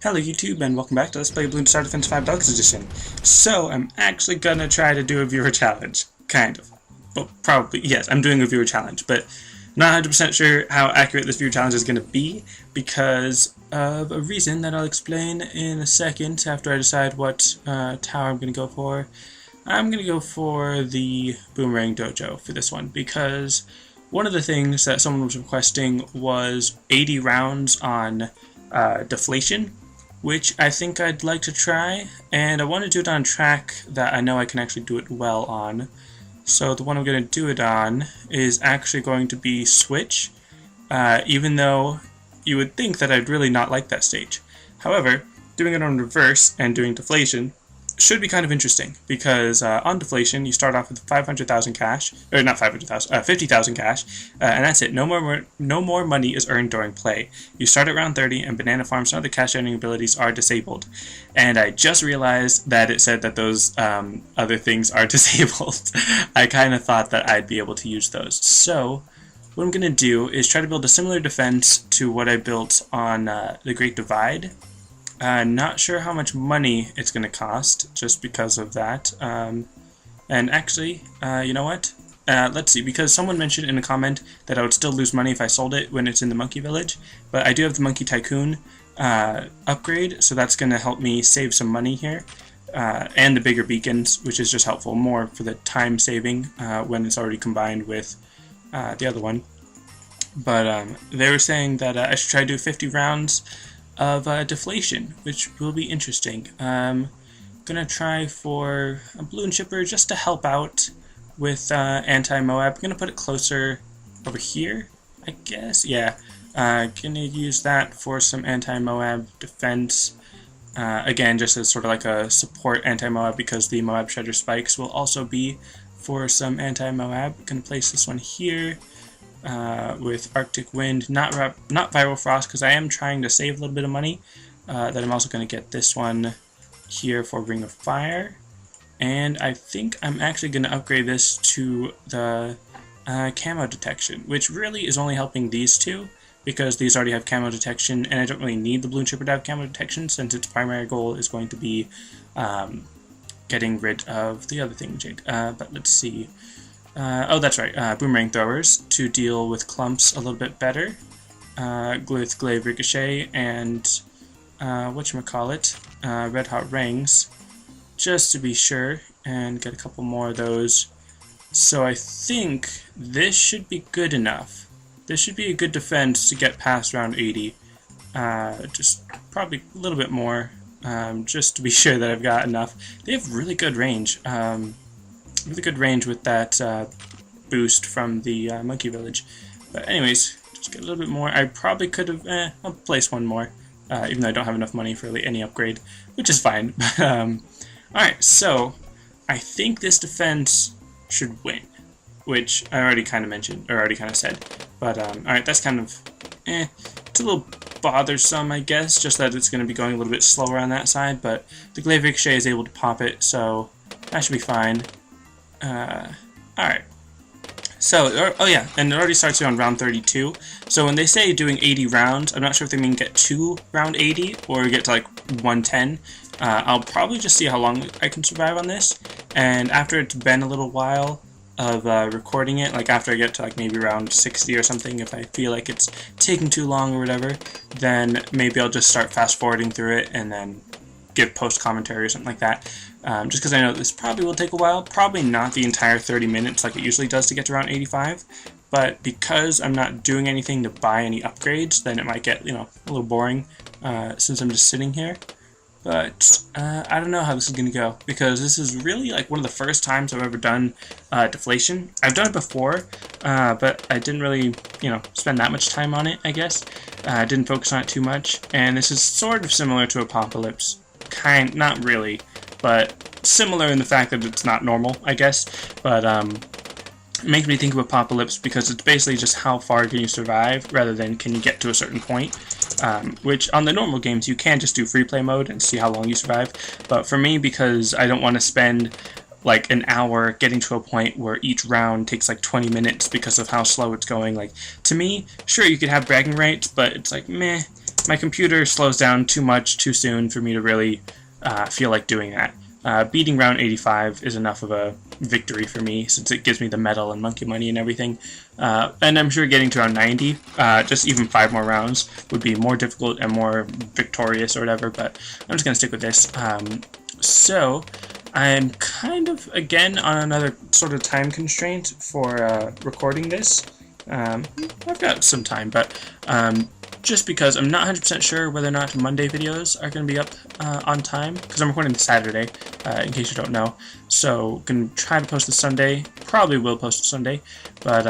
Hello YouTube and welcome back to Let's Play Bloons Defense 5 Deluxe Edition. So, I'm actually gonna try to do a viewer challenge. Kind of. Well, probably, yes, I'm doing a viewer challenge, but not 100% sure how accurate this viewer challenge is gonna be because of a reason that I'll explain in a second after I decide what tower I'm gonna go for. I'm gonna go for the Boomerang Dojo for this one because one of the things that someone was requesting was 80 rounds on Deflation, which I think I'd like to try, and I want to do it on a track that I know I can actually do it well on. So the one I'm going to do it on is actually going to be Switch, even though you would think that I'd really not like that stage. However, doing it on reverse and doing Deflation should be kind of interesting, because on Deflation you start off with 500,000 cash, or not 500,000, 50,000 cash, and that's it. No more money is earned during play. You start at round 30, and banana farms and other cash earning abilities are disabled. And I just realized that it said that those other things are disabled. I kind of thought that I'd be able to use those. So what I'm going to do is try to build a similar defense to what I built on the Great Divide. Not sure how much money it's going to cost, just because of that. And actually, you know what? Let's see, because someone mentioned in a comment that I would still lose money if I sold it when it's in the Monkey Village. But I do have the Monkey Tycoon upgrade, so that's going to help me save some money here. And the bigger beacons, which is just helpful more for the time saving when it's already combined with the other one. But they were saying that I should try to do 50 rounds of Deflation, which will be interesting. Gonna try for a balloon shipper just to help out with anti-Moab. I'm gonna put it closer over here, I guess. Yeah, gonna use that for some anti-Moab defense. Again, just as sort of like a support anti-Moab, because the Moab Shredder spikes will also be for some anti-Moab. Gonna place this one here. With Arctic Wind, not Viral Frost, because I am trying to save a little bit of money. Then I'm also going to get this one here for Ring of Fire. And I think I'm actually going to upgrade this to the Camo Detection, which really is only helping these two, because these already have Camo Detection, and I don't really need the Bloon Shipper to have Camo Detection, since its primary goal is going to be getting rid of the other thing. But let's see. Oh, that's right, Boomerang Throwers to deal with clumps a little bit better, with Glaive Ricochet and, whatchamacallit, Red Hot Rings, just to be sure, and get a couple more of those. So I think this should be good enough. This should be a good defense to get past round 80. Just probably a little bit more, just to be sure that I've got enough. They have really good range. Really good range with that boost from the Monkey Village. But anyways, just get a little bit more. I probably could have, I'll place one more, even though I don't have enough money for really any upgrade, which is fine. Alright, so I think this defense should win, which I already kind of mentioned, or already kind of said. But alright, that's kind of, it's a little bothersome, I guess, just that it's going to be going a little bit slower on that side, but the Glaive Ricochet is able to pop it, so that should be fine. Alright. So, oh yeah, and it already starts here on round 32. So when they say doing 80 rounds, I'm not sure if they mean get to round 80 or get to like 110. I'll probably just see how long I can survive on this. And after it's been a little while of recording it, like after I get to like maybe around 60 or something, if I feel like it's taking too long or whatever, then maybe I'll just start fast forwarding through it and then give post commentary or something like that. Just because I know this probably will take a while. Probably not the entire 30 minutes like it usually does to get to around 85. But because I'm not doing anything to buy any upgrades, then it might get, you know, a little boring since I'm just sitting here. But I don't know how this is going to go, because this is really like one of the first times I've ever done Deflation. I've done it before, but I didn't really, you know, spend that much time on it, I guess. I didn't focus on it too much. And this is sort of similar to Apocalypse. Not really, but similar in the fact that it's not normal, I guess. But it makes me think of Apocalypse because it's basically just how far can you survive rather than can you get to a certain point. Which on the normal games you can just do free play mode and see how long you survive. But for me, because I don't want to spend like an hour, getting to a point where each round takes like 20 minutes because of how slow it's going. Like, to me, sure, you could have bragging rights, but it's like, meh, my computer slows down too much too soon for me to really feel like doing that. Beating round 85 is enough of a victory for me, since it gives me the medal and monkey money and everything. And I'm sure getting to round 90, just even 5 more rounds, would be more difficult and more victorious or whatever, but I'm just going to stick with this. So, I'm kind of, again, on another sort of time constraint for recording this. I've got some time, but just because I'm not 100% sure whether or not Monday videos are going to be up on time, because I'm recording this Saturday, in case you don't know. So, going to try to post this Sunday. Probably will post Sunday, but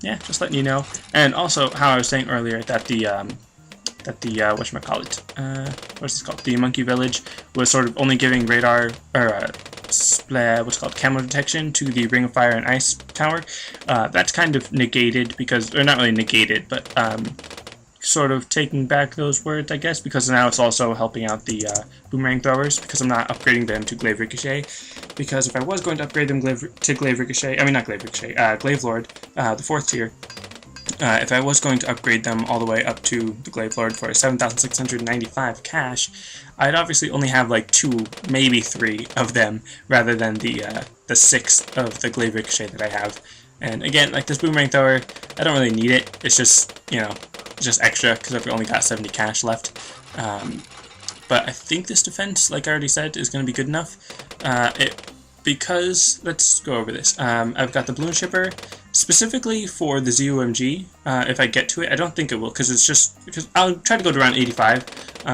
yeah, just letting you know. And also, how I was saying earlier, that the whatchamacallit, what's this called? The Monkey Village was sort of only giving radar, or what's called camo detection to the Ring of Fire and Ice tower. That's kind of negated because, or not really negated, but sort of taking back those words, I guess, because now it's also helping out the boomerang throwers, because I'm not upgrading them to Glaive Ricochet. Because if I was going to upgrade them to Glaive Ricochet, I mean not Glaive Ricochet, Glaive Lord, the 4th tier, if I was going to upgrade them all the way up to the Glaive Lord for 7,695 cash, I'd obviously only have like 2, maybe 3 of them, rather than the 6 of the Glaive Ricochet that I have. And again, like this boomerang thrower, I don't really need it. It's just, you know, just extra because I've only got 70 cash left. But I think this defense, like I already said, is going to be good enough. Because, let's go over this. I've got the Bloons shipper, specifically for the ZOMG, if I get to it. I don't think it will, because it's just, because I'll try to go to around 85,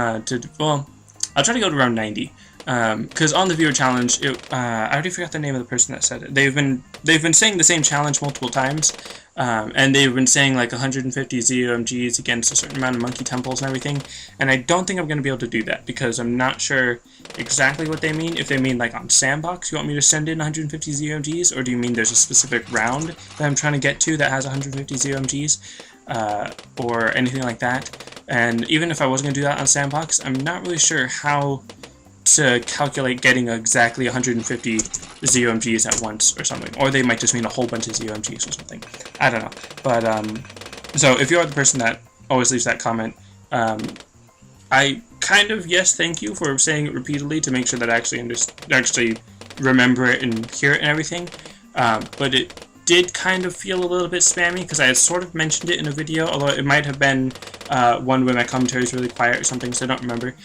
well, I'll try to go to around 90. Because on the viewer challenge, I already forgot the name of the person that said it. They've been saying the same challenge multiple times, and they've been saying like 150 ZOMGs against a certain amount of monkey temples and everything. And I don't think I'm going to be able to do that because I'm not sure exactly what they mean. If they mean like on Sandbox, you want me to send in 150 ZOMGs, or do you mean there's a specific round that I'm trying to get to that has 150 ZOMGs, or anything like that? And even if I was going to do that on Sandbox, I'm not really sure how to calculate getting exactly 150 ZOMGs at once or something. Or they might just mean a whole bunch of ZOMGs or something. I don't know. But, so if you're the person that always leaves that comment, I kind of, yes, thank you for saying it repeatedly to make sure that I actually remember it and hear it and everything. But it did kind of feel a little bit spammy because I had sort of mentioned it in a video, although it might have been one where my commentary is really quiet or something, so I don't remember.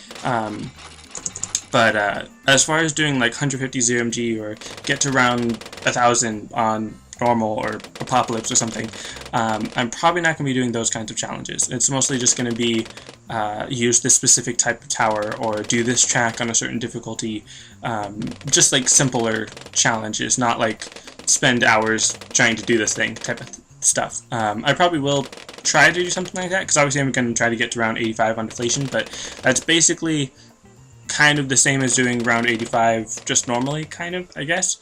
But as far as doing like 150 ZOMG or get to round 1,000 on normal or apocalypse or something, I'm probably not going to be doing those kinds of challenges. It's mostly just going to be use this specific type of tower or do this track on a certain difficulty, just like simpler challenges, not like spend hours trying to do this thing type of stuff. I probably will try to do something like that because obviously I'm going to try to get to round 85 on Deflation, but that's basically kind of the same as doing round 85 just normally, kind of, I guess.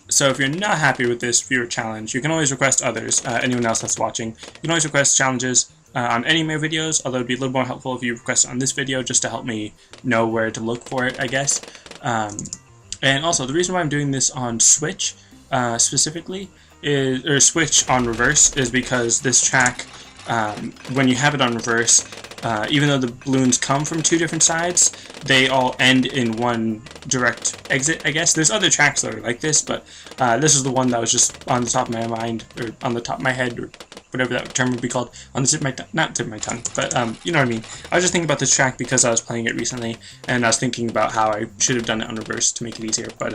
So if you're not happy with this viewer challenge, you can always request others, anyone else that's watching. You can always request challenges on any of my videos, although it'd be a little more helpful if you request it on this video just to help me know where to look for it, I guess. And also, the reason why I'm doing this on Switch, specifically, or Switch on reverse, is because this track, when you have it on reverse, even though the balloons come from 2 different sides, they all end in one direct exit, I guess. There's other tracks that are like this, but this is the one that was just on the top of my mind, or on the top of my head, or whatever that term would be called, on the tip of my not tip of my tongue, but you know what I mean. I was just thinking about this track because I was playing it recently, and I was thinking about how I should have done it on reverse to make it easier, but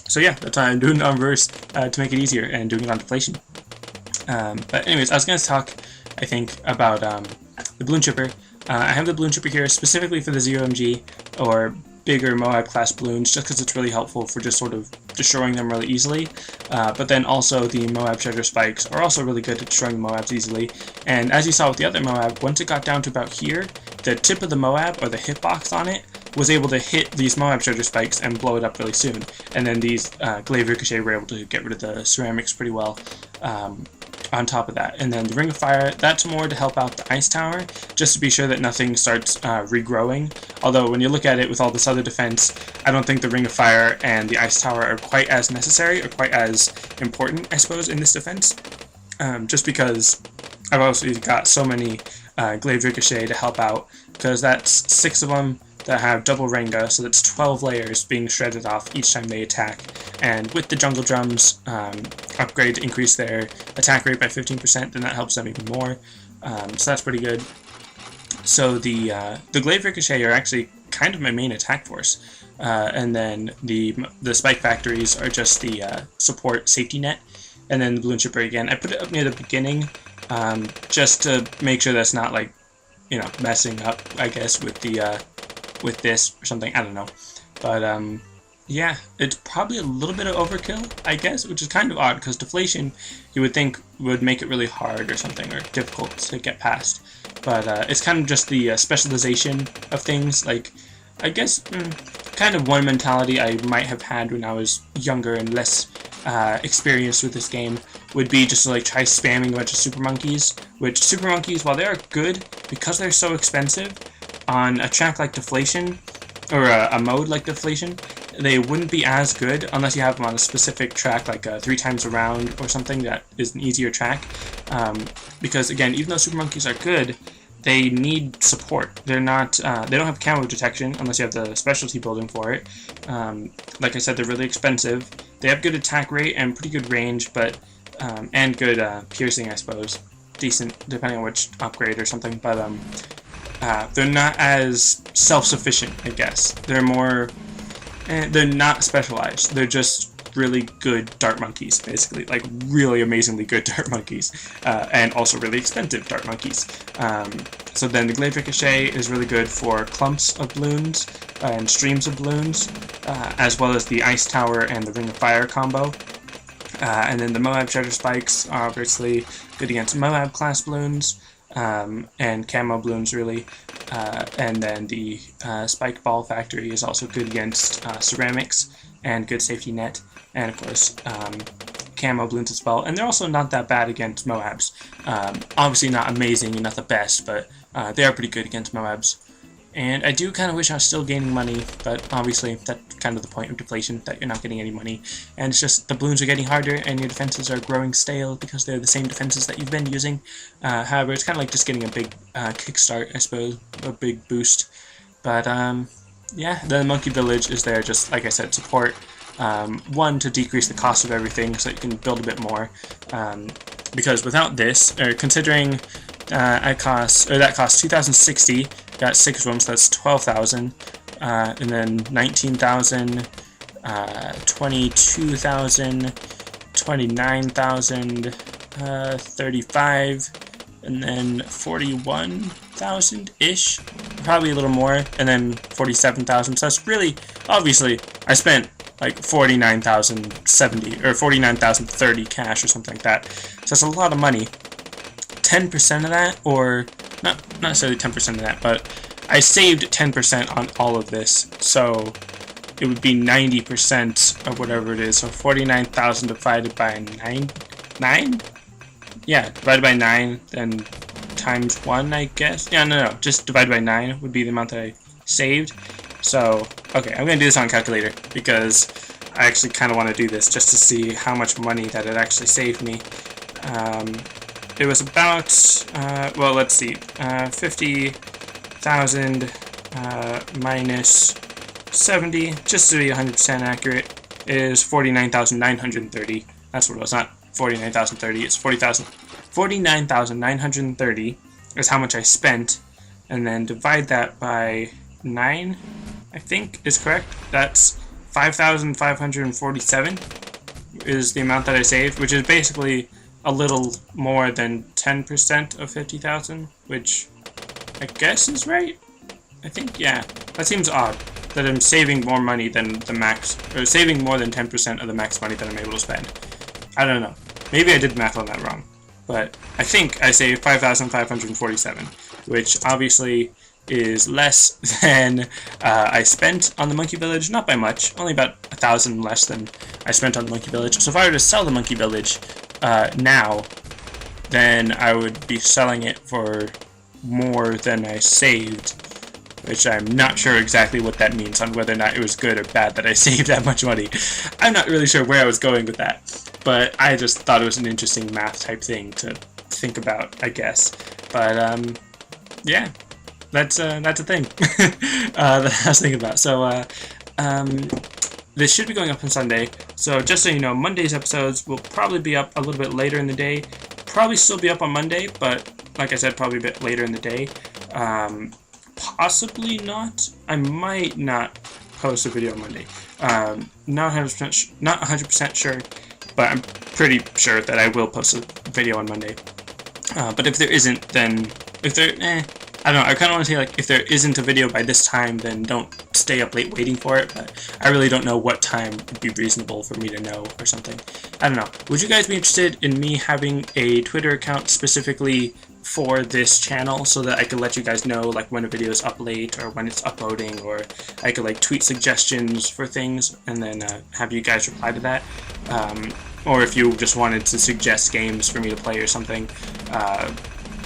so yeah, that's why I'm doing it on reverse to make it easier, and doing it on Deflation. But anyways, I was going to talk, I think, about the Bloons shipper. I have the Bloons shipper here specifically for the ZOMG or bigger Moab class balloons, just because it's really helpful for just sort of destroying them really easily. But then also the Moab treasure spikes are also really good at destroying the Moabs easily. And as you saw with the other Moab, once it got down to about here, the tip of the Moab, or the hitbox on it, was able to hit these Moab treasure spikes and blow it up really soon. And then these Glaive Ricochet were able to get rid of the ceramics pretty well. on top of that. And then the Ring of Fire, that's more to help out the Ice Tower, just to be sure that nothing starts regrowing. Although when you look at it with all this other defense, I don't think the Ring of Fire and the Ice Tower are quite as necessary or quite as important, I suppose, in this defense. Just because I've also got so many Glaive Ricochet to help out, because that's 6 of them that have double Renga, so that's 12 layers being shredded off each time they attack. And with the Jungle Drums upgrade to increase their attack rate by 15%, then that helps them even more. So that's pretty good. So the Glaive Ricochet are actually kind of my main attack force. And then the Spike Factories are just the support safety net. And then the Bloons Shipper again. I put it up near the beginning just to make sure that's not, like, you know, messing up, I guess, with the with this or something. I don't know. But yeah, it's probably a little bit of overkill, I guess, which is kind of odd, because Deflation, you would think, would make it really hard or something, or difficult to get past. But it's kind of just the specialization of things. Like, I guess, kind of one mentality I might have had when I was younger and less experienced with this game would be just to, like, try spamming a bunch of Super Monkeys, which Super Monkeys, while they are good, because they're so expensive, on a track like Deflation, or a mode like Deflation, they wouldn't be as good unless you have them on a specific track, like 3 times around or something that is an easier track. Because again, even though Super Monkeys are good, they need support. They're not. They don't have camo detection unless you have the specialty building for it. Like I said, they're really expensive. They have good attack rate and pretty good range, but and good piercing, I suppose. Decent, depending on which upgrade or something. But they're not as self-sufficient, I guess. They're more. They're not specialized. They're just really good dart monkeys, basically, like really amazingly good dart monkeys, and also really expensive dart monkeys. So then the Glaive Ricochet is really good for clumps of balloons and streams of balloons, as well as the Ice Tower and the Ring of Fire combo. And then the Moab Shredder Spikes are obviously good against Moab class balloons, and camo balloons, really. And then the Spike Ball Factory is also good against ceramics and good safety net, and of course camo balloons as well. And they're also not that bad against Moabs. Obviously not amazing and not the best, but they are pretty good against Moabs. And I do kind of wish I was still gaining money, but obviously that's kind of the point of Deflation, that you're not getting any money. And it's just the balloons are getting harder and your defenses are growing stale because they're the same defenses that you've been using. However, it's kind of like just getting a big kickstart, I suppose, a big boost. But yeah, the Monkey Village is there just, like I said, support. One, to decrease the cost of everything so that you can build a bit more. Because without this, or considering that costs 2,060, got 6 of them, so that's 12,000, and then 19,000, 22,000, 29,000, 35, and then 41,000-ish, probably a little more, and then 47,000, so that's really, obviously, I spent like 49,070, or 49,030 cash or something like that, so that's a lot of money. 10% of that, or not necessarily 10% of that, but I saved 10% on all of this, so it would be 90% of whatever it is. So 49,000 divided by 9? Yeah, divided by 9, then times 1, I guess. Yeah, no, just divided by 9 would be the amount that I saved. So, okay, I'm going to do this on a calculator, because I actually kind of want to do this just to see how much money that it actually saved me. It was about, well, let's see, 50,000 minus 70, just to be 100% accurate, is 49,930. That's what it was, not 49,030, it's 49,930 is how much I spent, and then divide that by 9, I think is correct. That's 5,547 is the amount that I saved, which is basically a little more than 10% of 50,000, which I guess is right. I think, yeah. That seems odd, that I'm saving more money than the max, or saving more than 10% of the max money that I'm able to spend. I don't know. Maybe I did the math on that wrong. But I think I saved 5,547, which obviously is less than I spent on the Monkey Village. Not by much, only about 1,000 less than I spent on the Monkey Village. So if I were to sell the Monkey Village now, then I would be selling it for more than I saved, which I'm not sure exactly what that means on whether or not it was good or bad that I saved that much money. I'm not really sure where I was going with that, but I just thought it was an interesting math type thing to think about, I guess. But yeah, that's a thing that I was thinking about. So this should be going up on Sunday, so just so you know, Monday's episodes will probably be up a little bit later in the day. Probably still be up on Monday, but like I said, probably a bit later in the day. Possibly not. I might not post a video on Monday. Not 100% sure, but I'm pretty sure that I will post a video on Monday. But if there isn't, then I don't know. I kind of want to say, like, if there isn't a video by this time, then don't stay up late waiting for it. But I really don't know what time would be reasonable for me to know or something. I don't know. Would you guys be interested in me having a Twitter account specifically for this channel so that I could let you guys know, like, when a video is up late or when it's uploading, or I could, like, tweet suggestions for things and then have you guys reply to that? Or if you just wanted to suggest games for me to play or something,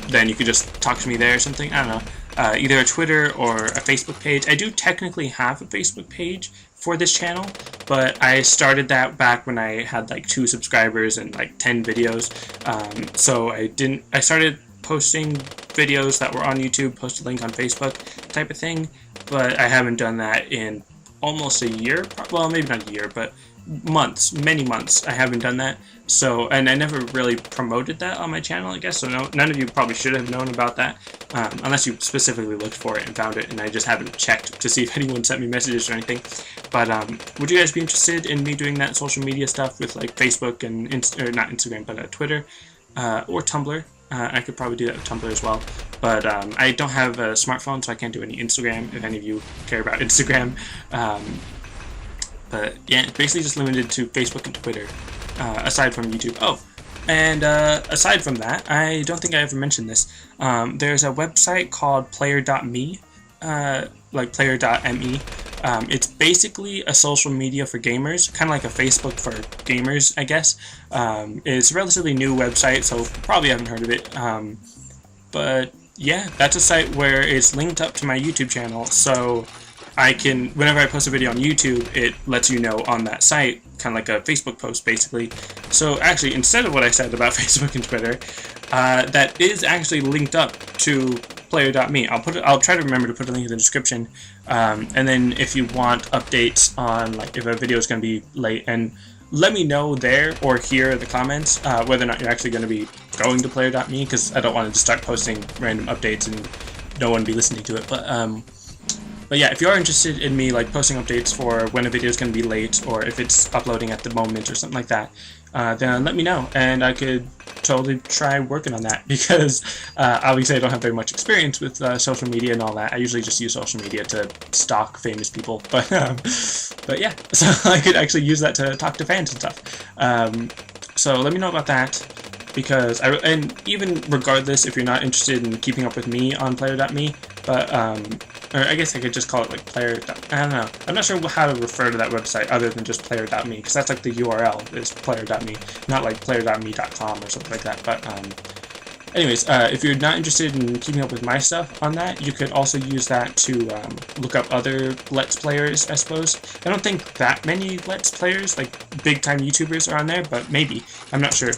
then you could just talk to me there or something. I don't know. Either a Twitter or a Facebook page. I do technically have a Facebook page for this channel, but I started that back when I had like 2 subscribers and like 10 videos. So I started posting videos that were on YouTube, post a link on Facebook type of thing, but I haven't done that in almost a year. Well, maybe not a year, but months, many months I haven't done that. So, and I never really promoted that on my channel, I guess, so none of you probably should have known about that, unless you specifically looked for it and found it, and I just haven't checked to see if anyone sent me messages or anything. But would you guys be interested in me doing that social media stuff with like Facebook and not Instagram, but Twitter or Tumblr? I could probably do that with Tumblr as well, but I don't have a smartphone, so I can't do any Instagram, if any of you care about Instagram. But yeah, it's basically just limited to Facebook and Twitter, aside from YouTube. Oh, and aside from that, I don't think I ever mentioned this. There's a website called player.me, like player.me. It's basically a social media for gamers, kind of like a Facebook for gamers, I guess. It's a relatively new website, so probably haven't heard of it. But yeah, that's a site where it's linked up to my YouTube channel, so I can, whenever I post a video on YouTube, it lets you know on that site, kind of like a Facebook post, basically. So actually, instead of what I said about Facebook and Twitter, that is actually linked up to player.me. I'll try to remember to put a link in the description, and then if you want updates on like if a video is going to be late, and let me know there or here in the comments whether or not you're actually going to be going to player.me, because I don't want to just start posting random updates and no one be listening to it. But yeah, if you are interested in me like posting updates for when a video is going to be late, or if it's uploading at the moment or something like that, then let me know, and I could totally try working on that, because obviously I don't have very much experience with social media and all that. I usually just use social media to stalk famous people, but yeah, so I could actually use that to talk to fans and stuff. So let me know about that, because and even regardless if you're not interested in keeping up with me on player.me, but or I guess I could just call it like player. I don't know. I'm not sure how to refer to that website other than just player.me, because that's like the URL is player.me, not like player.me.com or something like that. But anyways, if you're not interested in keeping up with my stuff on that, you could also use that to look up other Let's Players, I suppose. I don't think that many Let's Players, like big-time YouTubers, are on there, but maybe. I'm not sure.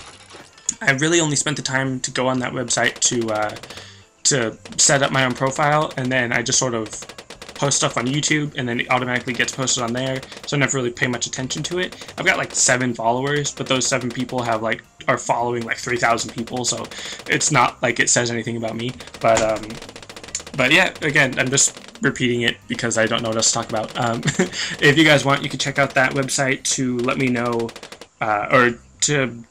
I really only spent the time to go on that website to set up my own profile, and then I just sort of post stuff on YouTube, and then it automatically gets posted on there, so I never really pay much attention to it. I've got like 7 followers, but those 7 people are following like 3,000 people, so it's not like it says anything about me. But yeah, again, I'm just repeating it because I don't know what else to talk about. If you guys want, you can check out that website to let me know, or to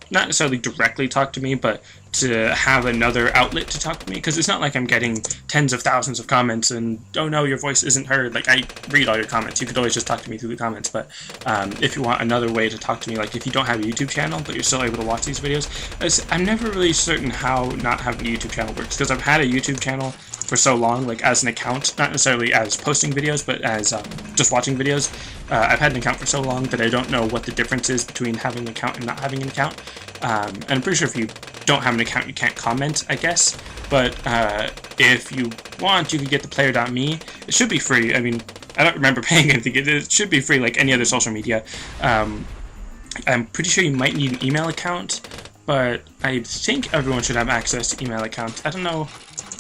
not necessarily directly talk to me, but to have another outlet to talk to me, because it's not like I'm getting tens of thousands of comments and, oh no, your voice isn't heard. Like, I read all your comments. You could always just talk to me through the comments, but if you want another way to talk to me, like if you don't have a YouTube channel but you're still able to watch these videos, I'm never really certain how not having a YouTube channel works, because I've had a YouTube channel for so long, like as an account, not necessarily as posting videos, but as just watching videos. I've had an account for so long that I don't know what the difference is between having an account and not having an account. And I'm pretty sure if you don't have an account, you can't comment, I guess. But if you want, you could get the player.me. It should be free. I mean, I don't remember paying anything. It should be free like any other social media. I'm pretty sure you might need an email account, but I think everyone should have access to email accounts. I don't know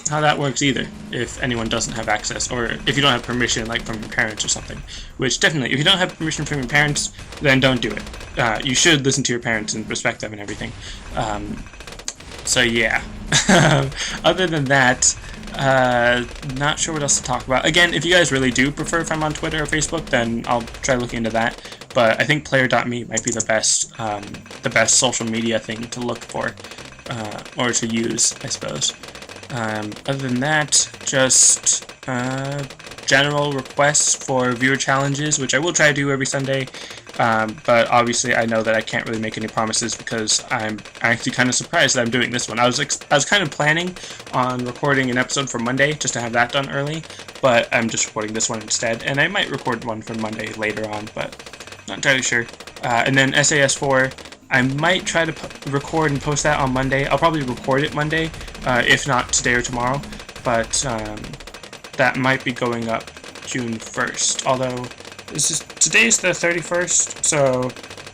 how that works either, if anyone doesn't have access, or if you don't have permission, like from your parents or something. Which definitely, if you don't have permission from your parents, then don't do it. You should listen to your parents and respect them and everything. So yeah. Other than that, not sure what else to talk about. Again, if you guys really do prefer if I'm on Twitter or Facebook, then I'll try looking into that. But I think player.me might be the best social media thing to look for, or to use, I suppose. Other than that, just general requests for viewer challenges, which I will try to do every Sunday. But obviously I know that I can't really make any promises because I'm actually kind of surprised that I'm doing this one. I was kind of planning on recording an episode for Monday just to have that done early, but I'm just recording this one instead, and I might record one for Monday later on, but not entirely sure. And then SAS4, I might try to record and post that on Monday. I'll probably record it Monday, if not today or tomorrow, but that might be going up June 1st, although today's the 31st, so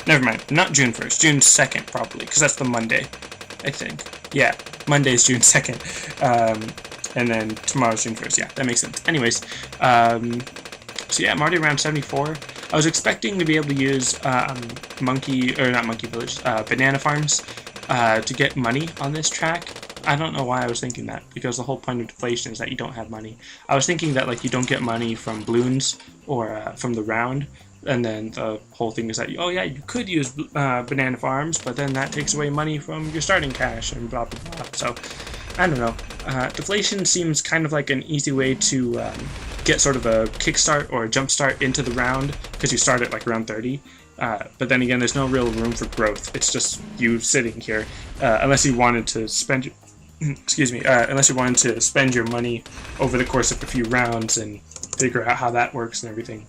never mind, not June 1st, June 2nd probably, because that's the Monday, I think. Yeah, Monday's June 2nd, and then tomorrow's June 1st, yeah, that makes sense. Anyways, so yeah, I'm already around 74. I was expecting to be able to use Banana Farms to get money on this track. I don't know why I was thinking that, because the whole point of Deflation is that you don't have money. I was thinking that like you don't get money from Bloons or from the round, and then the whole thing is that, oh yeah, you could use Banana Farms, but then that takes away money from your starting cash and blah blah blah. So, I don't know. Deflation seems kind of like an easy way to get sort of a kickstart or a jump start into the round, because you start at like around 30. But then again, there's no real room for growth. It's just you sitting here, unless you wanted to spend, unless you wanted to spend your money over the course of a few rounds and figure out how that works and everything.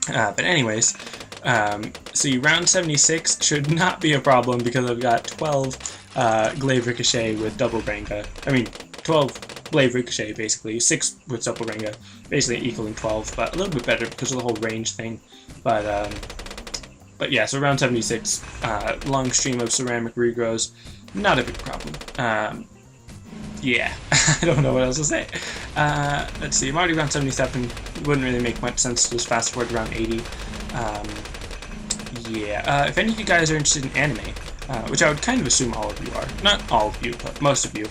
But anyways, see, round 76 should not be a problem because I've got 12 Glaive Ricochet with double Ranga. I mean, 12 Glaive Ricochet basically, 6 with double Ranga, basically equaling 12, but a little bit better because of the whole range thing. But yeah, so round 76, long stream of ceramic regrows, not a big problem. Yeah, I don't know what else to say. Let's see, I'm already around 77, wouldn't really make much sense to just fast forward around 80. Yeah, if any of you guys are interested in anime, which I would kind of assume all of you are, not all of you, but most of you,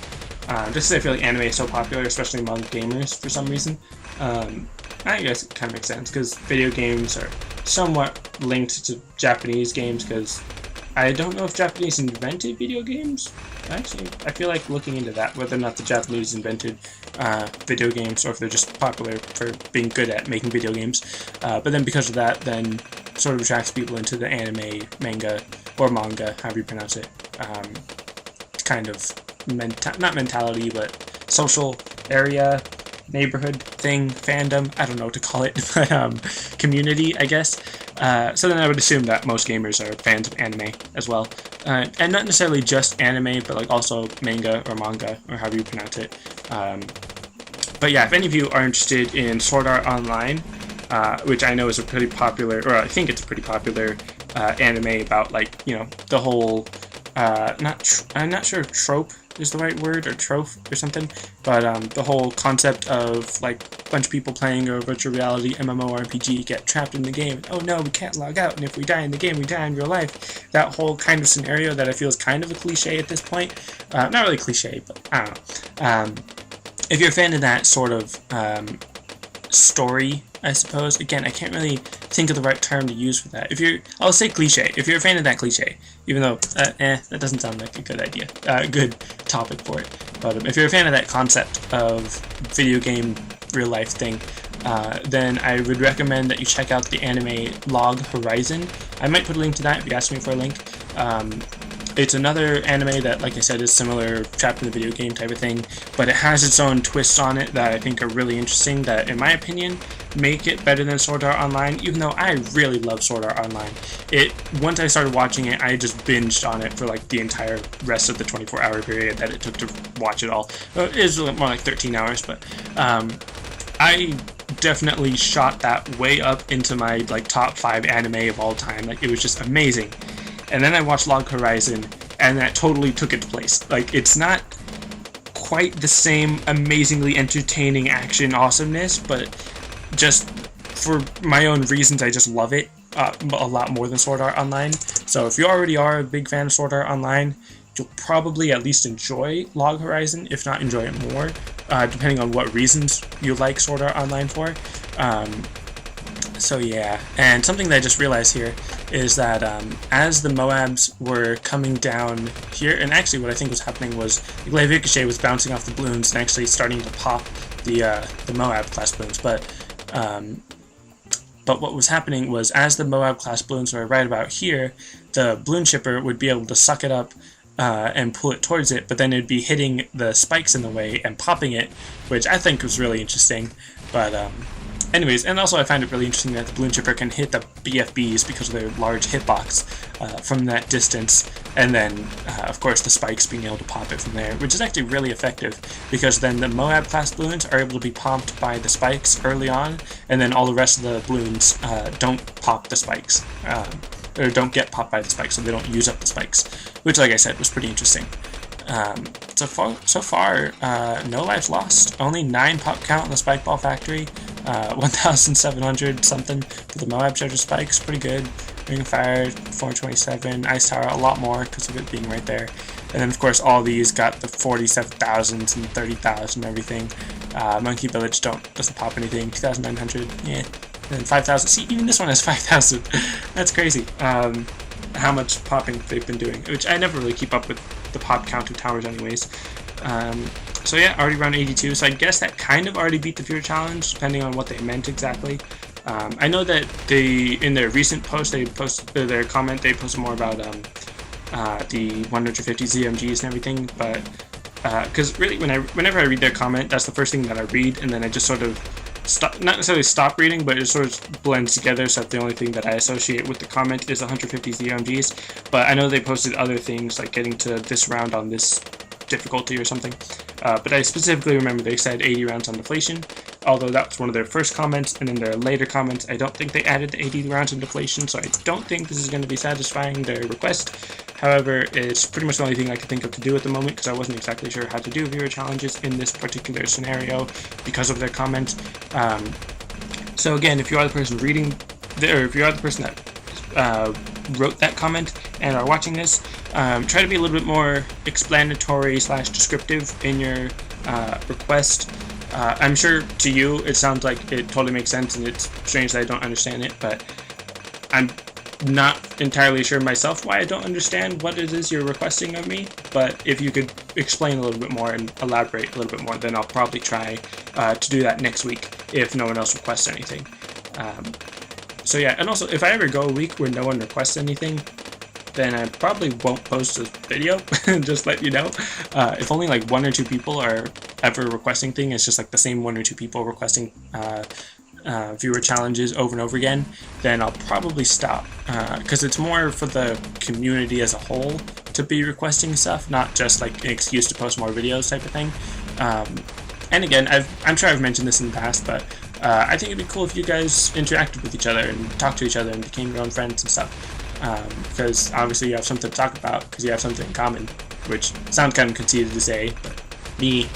just because I feel like anime is so popular, especially among gamers for some reason. I guess it kind of makes sense, because video games are somewhat linked to Japanese games, because I don't know if Japanese invented video games. Actually, I feel like looking into that, whether or not the Japanese invented video games, or if they're just popular for being good at making video games. But then because of that, then sort of attracts people into the anime, manga, or manga, however you pronounce it, kind of, not mentality, but social area, neighborhood thing, fandom, I don't know what to call it, but community, I guess. So then I would assume that most gamers are fans of anime as well. And not necessarily just anime, but like also manga, or however you pronounce it. But yeah, if any of you are interested in Sword Art Online, which I know is a pretty popular, or I think it's a pretty popular anime about, like, you know, the whole, I'm not sure if trope is the right word, or trope or something, but the whole concept of like a bunch of people playing a virtual reality MMORPG get trapped in the game, and, oh no, we can't log out, and if we die in the game, we die in real life. That whole kind of scenario that I feel is kind of a cliche at this point. Not really cliche, but I don't know. If you're a fan of that sort of story, I suppose. Again, I can't really think of the right term to use for that. I'll say cliche. If you're a fan of that cliche, even though, that doesn't sound like a good idea, good topic for it. But if you're a fan of that concept of video game real life thing, then I would recommend that you check out the anime Log Horizon. I might put a link to that if you ask me for a link. it's another anime that, like I said, is similar, trapped in the video game type of thing, but it has its own twists on it that I think are really interesting, that, in my opinion, make it better than Sword Art Online, even though I really love Sword Art Online. Once I started watching it, I just binged on it for like the entire rest of the 24-hour period that it took to watch it all. It was more like 13 hours, but I definitely shot that way up into my like top 5 anime of all time. Like, it was just amazing. And then I watched Log Horizon, and that totally took its place. Like, it's not quite the same amazingly entertaining action awesomeness, but just for my own reasons, I just love it a lot more than Sword Art Online. So if you already are a big fan of Sword Art Online, you'll probably at least enjoy Log Horizon, if not enjoy it more, depending on what reasons you like Sword Art Online for. So yeah, and something that I just realized here is that as the Moabs were coming down here, and actually what I think was happening was the Glaive Ricochet was bouncing off the Bloons and actually starting to pop the Moab class Bloons, but what was happening was, as the Moab class Bloons were right about here, the Bloon Shipper would be able to suck it up and pull it towards it, but then it'd be hitting the spikes in the way and popping it, which I think was really interesting. But anyways, and also I find it really interesting that the Bloon Shipper can hit the BFBs because of their large hitbox from that distance, and then of course the spikes being able to pop it from there, which is actually really effective, because then the Moab class Bloons are able to be popped by the spikes early on, and then all the rest of the Bloons don't pop the spikes, or don't get popped by the spikes, so they don't use up the spikes, which, like I said, was pretty interesting. So far, no lives lost, only 9 pop count in the Spike Ball Factory, 1,700 something for the Moab Treasure Spikes, pretty good. Ring of Fire, 427, Ice Tower, a lot more because of it being right there. And then, of course, all these got the 47,000s and 30,000 and everything. Monkey Village doesn't pop anything, 2,900, yeah. And 5,000, see, even this one has 5,000. That's crazy. How much popping they've been doing, which I never really keep up with the pop count of towers anyways. So yeah, already around 82, so I guess that kind of already beat the Viewer Challenge, depending on what they meant exactly. I know that in their recent post, their comment, they posted more about the 150 ZMGs and everything, but because really, whenever I read their comment, that's the first thing that I read, and then I just sort of not necessarily stop reading, but it sort of blends together, so that the only thing that I associate with the comment is 150 ZMGs. But I know they posted other things, like getting to this round on this difficulty or something. But I specifically remember they said 80 rounds on Deflation, although that was one of their first comments, and in their later comments, I don't think they added the 80 rounds on Deflation, so I don't think this is going to be satisfying their request. However, it's pretty much the only thing I could think of to do at the moment, because I wasn't exactly sure how to do viewer challenges in this particular scenario because of their comment. So again, if you are the person reading, or if you are the person that wrote that comment and are watching this, try to be a little bit more explanatory / descriptive in your request. I'm sure to you it sounds like it totally makes sense, and it's strange that I don't understand it, but I'm not entirely sure myself why I don't understand what it is you're requesting of me. But if you could explain a little bit more and elaborate a little bit more, then I'll probably try to do that next week if no one else requests anything. So yeah, and also if I ever go a week where no one requests anything, then I probably won't post a video, just let you know. If only like 1 or 2 people are ever requesting things, it's just like the same 1 or 2 people requesting viewer challenges over and over again, then I'll probably stop, because it's more for the community as a whole to be requesting stuff, not just like an excuse to post more videos type of thing. And again, I'm sure I've mentioned this in the past, but I think it'd be cool if you guys interacted with each other and talked to each other and became your own friends and stuff. Because obviously you have something to talk about because you have something in common, which sounds kind of conceited to say, but me,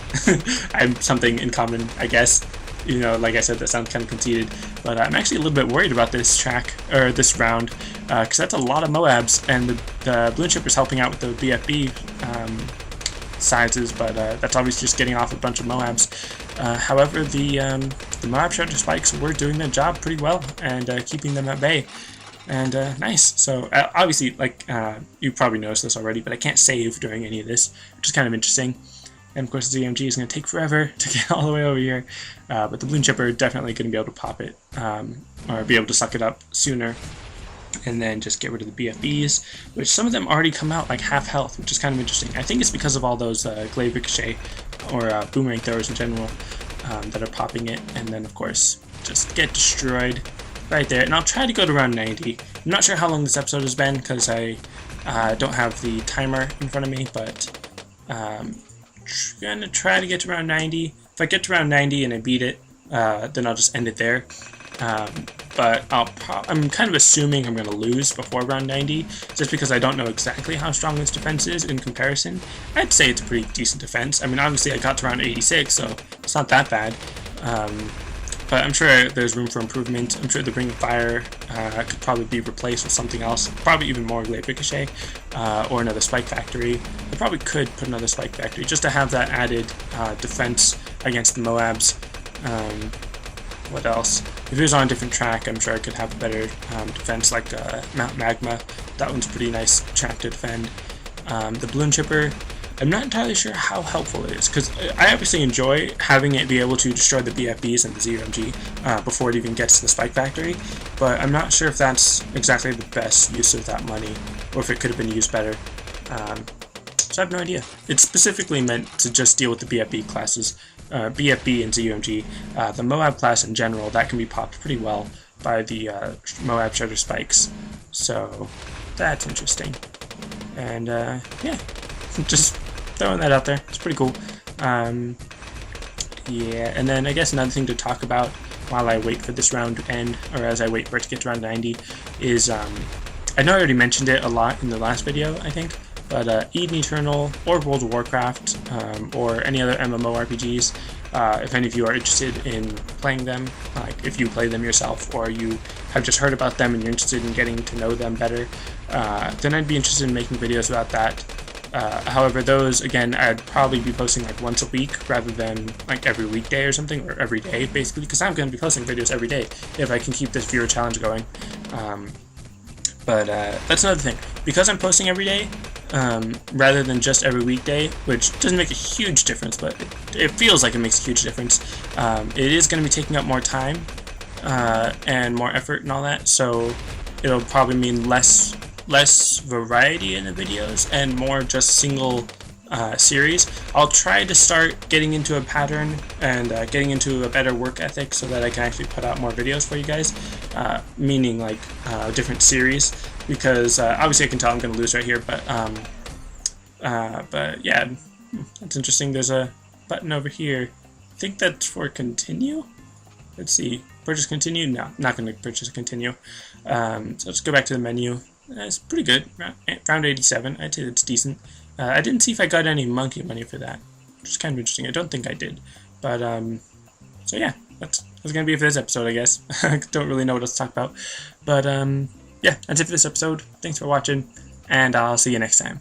I have something in common, I guess. You know, like I said, that sounds kind of conceited, but I'm actually a little bit worried about this track, or this round, because that's a lot of Moabs, and the Bloon Shipper's helping out with the BFB sizes, but that's obviously just getting off a bunch of Moabs. However, the Moab Treasure Spikes were doing their job pretty well, and keeping them at bay. And nice. So obviously, like you probably noticed this already, but I can't save during any of this, which is kind of interesting. And of course, the ZMG is going to take forever to get all the way over here, but the Bloon Shipper definitely going to be able to pop it, or be able to suck it up sooner. and then just get rid of the BFBs, which some of them already come out like half health, which is kind of interesting. I think it's because of all those Glaive Ricochet or boomerang throwers in general that are popping it, and then of course just get destroyed right there. And I'll try to go to around 90. I'm not sure how long this episode has been because I don't have the timer in front of me, but gonna try to get to around 90. If I get to around 90 and I beat it, then I'll just end it there. But I'm kind of assuming I'm going to lose before round 90, just because I don't know exactly how strong this defense is in comparison. I'd say it's a pretty decent defense. I mean, obviously I got to round 86, so it's not that bad. But I'm sure there's room for improvement. I'm sure the Ring of Fire could probably be replaced with something else, probably even more Glaive Ricochet, or another Spike Factory. I probably could put another Spike Factory just to have that added defense against the Moabs. What else? If it was on a different track, I'm sure I could have a better defense, like Mount Magma. That one's a pretty nice track to defend. The Balloon Chipper, I'm not entirely sure how helpful it is, because I obviously enjoy having it be able to destroy the BFBs and the ZMG before it even gets to the Spike Factory, but I'm not sure if that's exactly the best use of that money, or if it could have been used better. So I have no idea. It's specifically meant to just deal with the BFB classes, BFB and ZUMG. The Moab class in general, that can be popped pretty well by the Moab Shredder Spikes. So that's interesting. And yeah, just throwing that out there. It's pretty cool. Yeah, and then I guess another thing to talk about while I wait for this round to end, or as I wait for it to get to round 90, is I know I already mentioned it a lot in the last video, I think, but Eden Eternal or World of Warcraft or any other MMORPGs, if any of you are interested in playing them, like if you play them yourself or you have just heard about them and you're interested in getting to know them better, then I'd be interested in making videos about that. However, those, again, I'd probably be posting like once a week rather than like every weekday or something, or every day basically, because I'm going to be posting videos every day if I can keep this viewer challenge going. But that's another thing. Because I'm posting every day, rather than just every weekday, which doesn't make a huge difference, but it feels like it makes a huge difference, it is going to be taking up more time and more effort and all that, so it'll probably mean less variety in the videos and more just single series. I'll try to start getting into a pattern and getting into a better work ethic so that I can actually put out more videos for you guys, meaning like different series, because obviously I can tell I'm going to lose right here, but yeah, that's interesting. There's a button over here. I think that's for continue. Let's see, purchase continue. No, not going to purchase continue. So let's go back to the menu. It's pretty good. Round 87. I'd say that's decent. I didn't see if I got any monkey money for that, which is kind of interesting. I don't think I did. But, so yeah, that's going to be it for this episode, I guess. I don't really know what else to talk about. But, yeah, that's it for this episode. Thanks for watching, and I'll see you next time.